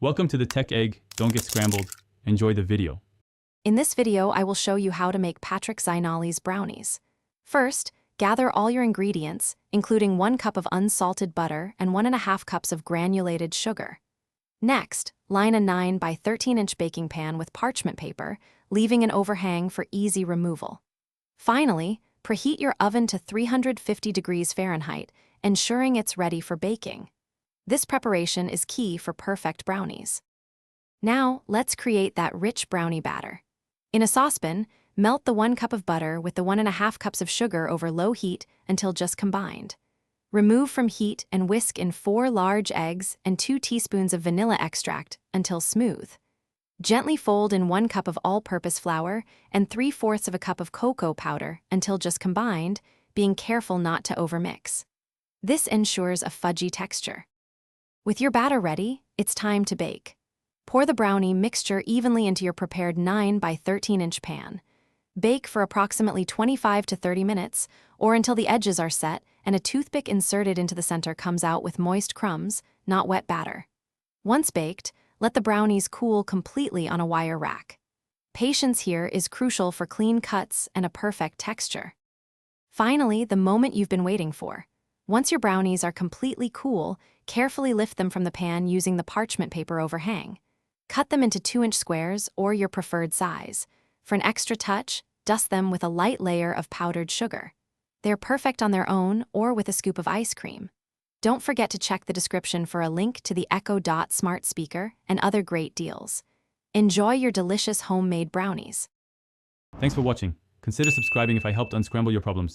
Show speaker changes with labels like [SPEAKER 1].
[SPEAKER 1] Welcome to the Tech Egg. Don't get scrambled. Enjoy the video.
[SPEAKER 2] In this video, I will show you how to make Patrick Zeinali's brownies. First, gather all your ingredients, including 1 cup of unsalted butter and 1.5 cups of granulated sugar. Next, line a 9 by 13-inch baking pan with parchment paper, leaving an overhang for easy removal. Finally, preheat your oven to 350 degrees Fahrenheit, ensuring it's ready for baking. This preparation is key for perfect brownies. Now, let's create that rich brownie batter. In a saucepan, melt the 1 cup of butter with the 1.5 cups of sugar over low heat until just combined. Remove from heat and whisk in 4 large eggs and 2 teaspoons of vanilla extract until smooth. Gently fold in 1 cup of all-purpose flour and 3/4 of a cup of cocoa powder until just combined, being careful not to overmix. This ensures a fudgy texture. With your batter ready, it's time to bake. Pour the brownie mixture evenly into your prepared 9 by 13-inch pan. Bake for approximately 25 to 30 minutes, or until the edges are set and a toothpick inserted into the center comes out with moist crumbs, not wet batter. Once baked, let the brownies cool completely on a wire rack. Patience here is crucial for clean cuts and a perfect texture. Finally, the moment you've been waiting for. Once your brownies are completely cool, carefully lift them from the pan using the parchment paper overhang. Cut them into 2-inch squares or your preferred size. For an extra touch, dust them with a light layer of powdered sugar. They're perfect on their own or with a scoop of ice cream. Don't forget to check the description for a link to the Echo Dot smart speaker and other great deals. Enjoy your delicious homemade brownies.
[SPEAKER 1] Thanks for watching. Consider subscribing if I helped unscramble your problems.